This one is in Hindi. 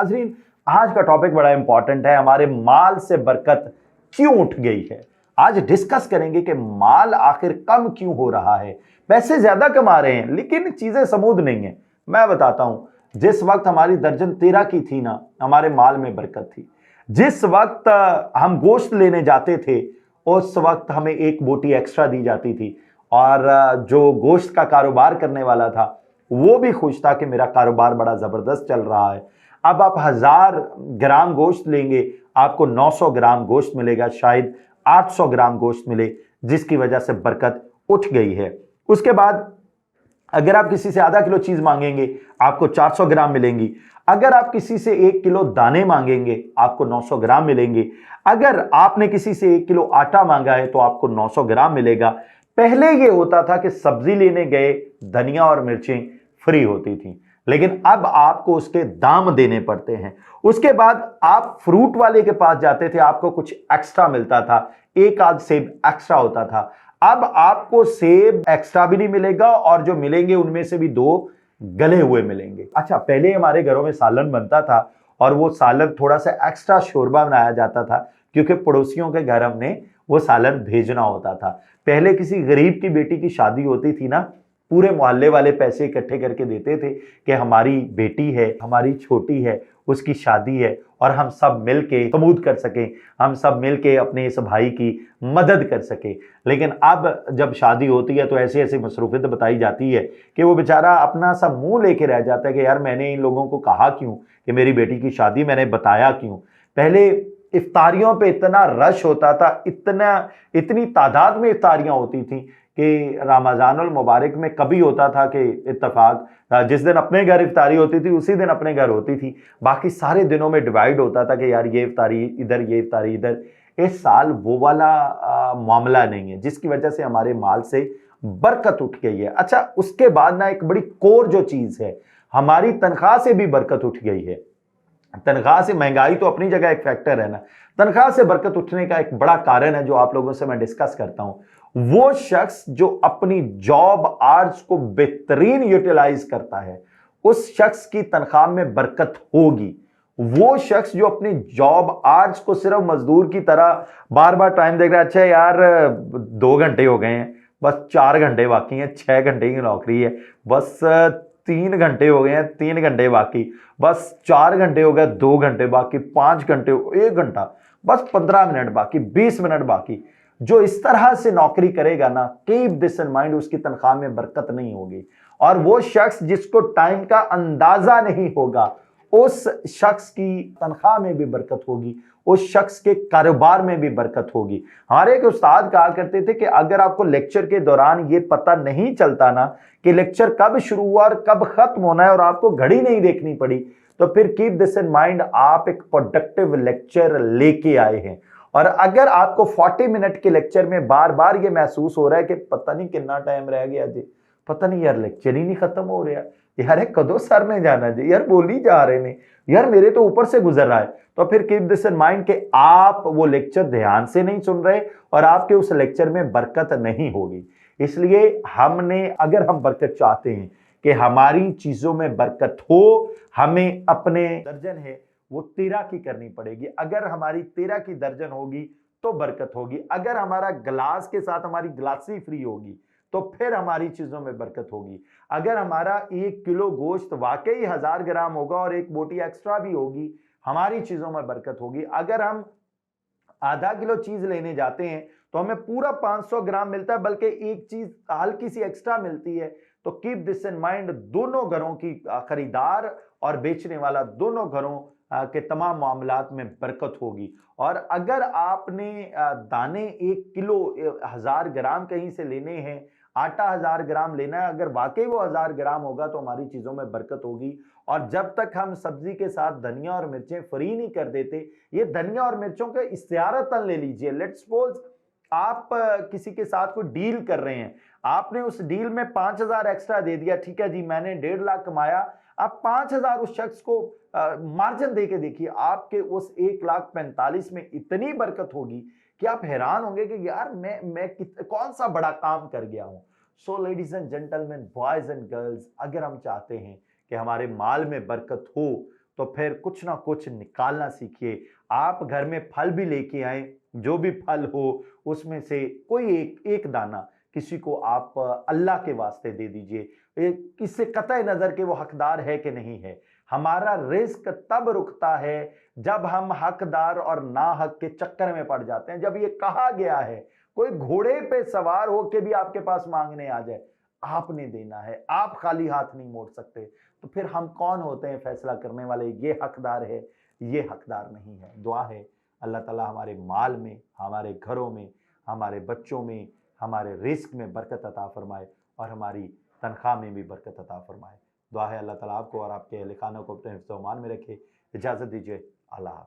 नाजरीन, आज का टॉपिक बड़ा इंपॉर्टेंट है, हमारे माल से बरकत क्यों उठ गई है। आज डिस्कस करेंगे कि माल आखिर कम क्यों हो रहा है। पैसे ज्यादा कमा रहे हैं लेकिन चीजें स्मूथ नहीं है। मैं बताता हूं, जिस वक्त हमारी दर्जन 13 की थी ना, हमारे माल में बरकत थी। जिस वक्त हम गोश्त लेने जाते थे उस वक्त हमें एक बोटी एक्स्ट्रा दी जाती थी और जो गोश्त का कारोबार करने वाला था वो भी खुश था कि मेरा कारोबार बड़ा जबरदस्त चल रहा है। अब आप 1000 ग्राम गोश्त लेंगे, आपको 900 ग्राम गोश्त मिलेगा, शायद 800 ग्राम गोश्त मिले, जिसकी वजह से बरकत उठ गई है। उसके बाद अगर आप किसी से आधा किलो चीज मांगेंगे आपको 400 ग्राम मिलेंगी। अगर आप किसी से 1 किलो दाने मांगेंगे आपको 900 ग्राम मिलेंगे। अगर आपने किसी से 1 किलो आटा मांगा है तो आपको 900 ग्राम मिलेगा। पहले यह होता था कि सब्जी लेने गए, धनिया और मिर्चें फ्री होती थी, लेकिन अब आपको उसके दाम देने पड़ते हैं। उसके बाद आप फ्रूट वाले के पास जाते थे, आपको कुछ एक्स्ट्रा मिलता था, एक आध सेब एक्स्ट्रा होता था। अब आपको सेब एक्स्ट्रा भी नहीं मिलेगा और जो मिलेंगे उनमें से भी 2 गले हुए मिलेंगे। अच्छा, पहले हमारे घरों में सालन बनता था और वो सालन थोड़ा सा एक्स्ट्रा शोरबा बनाया जाता था क्योंकि पड़ोसियों के घर हमने वो सालन भेजना होता था। पहले किसी गरीब की बेटी की शादी होती थी ना, पूरे मोहल्ले वाले पैसे इकट्ठे करके देते थे कि हमारी बेटी है, हमारी छोटी है, उसकी शादी है और हम सब मिलके समूद कर सकें, हम सब मिलके अपने इस भाई की मदद कर सके। लेकिन अब जब शादी होती है तो ऐसी ऐसी मसरूफियत बताई जाती है कि वो बेचारा अपना सब मुंह लेके रह जाता है कि यार मैंने इन लोगों को कहा क्यों कि मेरी बेटी की शादी, मैंने बताया क्यों। पहले इफ्तारियों पे इतना रश होता था, इतनी तादाद में इफ्तारियां होती थी कि रमजानुल मुबारक में कभी होता था कि इत्तेफाक जिस दिन अपने घर इफ्तारी होती थी उसी दिन अपने घर होती थी, बाकी सारे दिनों में डिवाइड होता था कि यार ये इफ्तारी इधर, ये इफ्तारी इधर। इस साल वो वाला मामला नहीं है, जिसकी वजह से हमारे माल से बरकत उठ गई है। अच्छा, उसके बाद ना एक बड़ी कोर जो चीज है, हमारी तनख्वाह से भी बरकत उठ गई है। तनख्वाह से, महंगाई तो अपनी जगह एक फैक्टर है ना, तनख्वाह से बरकत उठने का एक बड़ा कारण है जो आप लोगों से मैं डिस्कस करता हूं। वो शख्स जो अपनी जॉब आवर्स को बेहतरीन यूटिलाइज करता है उस शख्स की तनख्वाह में बरकत होगी। वो शख्स जो अपनी जॉब आवर्स को सिर्फ मजदूर की तरह बार बार टाइम देख रहा है, अच्छा यार 2 घंटे हो गए हैं, बस 4 घंटे बाकी हैं, 6 घंटे की नौकरी है, बस 3 घंटे हो गए हैं, 3 घंटे बाकी, बस 4 घंटे हो गए, 2 घंटे बाकी, 5 घंटे, 1 घंटा, बस 15 मिनट बाकी, 20 मिनट बाकी। जो इस तरह से नौकरी करेगा ना, कीप दिस इन माइंड, उसकी तनख्वाह में बरकत नहीं होगी। और वो शख्स जिसको टाइम का अंदाजा नहीं होगा उस शख्स की तनख्वाह में भी बरकत होगी, उस शख्स के कारोबार में भी बरकत होगी। हमारे एक उस्ताद कहा करते थे कि अगर आपको लेक्चर के दौरान ये पता नहीं चलता ना कि लेक्चर कब शुरू हुआ और कब खत्म होना है और आपको घड़ी नहीं देखनी पड़ी, तो फिर कीप दिस इन माइंड, आप एक प्रोडक्टिव लेक्चर लेके आए हैं। और अगर आपको 40 मिनट के लेक्चर में बार बार ये महसूस हो रहा है कि पता नहीं कितना टाइम रह गया जी, पता नहीं यार लेक्चर ही नहीं खत्म हो रहा, यार कदों सर ने जाना जी, यार बोल ही जा रहे ने, यार मेरे तो ऊपर से गुजर रहा है, तो फिर कीप दिस इन माइंड कि आप वो लेक्चर ध्यान से नहीं सुन रहे और आपके उस लेक्चर में बरकत नहीं होगी। इसलिए हमने, अगर हम बरकत चाहते हैं कि हमारी चीजों में बरकत हो, हमें अपने दर्जन है वो 13 की करनी पड़ेगी। अगर हमारी 13 की दर्जन होगी तो बरकत होगी। अगर हमारा गिलास के साथ हमारी गिलासी फ्री होगी तो फिर हमारी चीजों में बरकत होगी। अगर हमारा 1 किलो गोश्त वाकई 1000 ग्राम होगा और एक बोटी एक्स्ट्रा भी होगी, हमारी चीजों में बरकत होगी। अगर हम आधा किलो चीज लेने जाते हैं तो हमें पूरा 500 ग्राम मिलता है, बल्कि एक चीज हल्की सी एक्स्ट्रा मिलती है, तो कीप दिस इन माइंड, दोनों घरों की, खरीदार और बेचने वाला, दोनों घरों के तमाम मामलात में बरकत होगी। और अगर आपने दाने 1 किलो 1000 ग्राम कहीं से लेने हैं, आटा 1000 ग्राम लेना है, अगर वाकई वो 1000 ग्राम होगा तो हमारी चीजों में बरकत होगी। और जब तक हम सब्जी के साथ धनिया और मिर्चें फ्री नहीं कर देते, ये धनिया और मिर्चों का इस्तियारतन ले लीजिए। लेट्स सपोज आप किसी के साथ कोई डील कर रहे हैं, आपने उस डील में 5000 एक्स्ट्रा दे दिया, ठीक है जी, मैंने 1.5 लाख कमाया, आप 5000 उस शख्स को मार्जिन दे के देखिए, आपके उस 1,45,000 में इतनी बरकत होगी कि आप हैरान होंगे कि यार मैं कौन सा बड़ा काम कर गया हूं। So ladies and gentleman, boys and girls, अगर हम चाहते हैं कि हमारे माल में बरकत हो, तो फिर कुछ ना कुछ निकालना सीखिए। आप घर में फल भी लेके आए, जो भी फल हो उसमें से कोई एक एक दाना किसी को आप अल्लाह के वास्ते दे दीजिए। इससे कतई नजर के वो हकदार है कि नहीं है। हमारा रिस्क तब रुकता है जब हम हकदार और ना हक के चक्कर में पड़ जाते हैं। जब ये कहा गया है कोई घोड़े पे सवार होके भी आपके पास मांगने आ जाए, आपने देना है, आप खाली हाथ नहीं मोड़ सकते, तो फिर हम कौन होते हैं फैसला करने वाले? ये हकदार है, ये हकदार नहीं है। दुआ है अल्लाह ताला हमारे माल में, हमारे घरों में, हमारे बच्चों में, हमारे रिस्क में बरकत अता फरमाए और हमारी तनख्वाह में भी बरकत अता फरमाए। दुआ है अल्लाह ताला आपको और आपके अहल खाना को अपने हिफ्ज़-ओ-अमान में रखे। इजाज़त दीजिए। अल्लाह हाफ़िज़।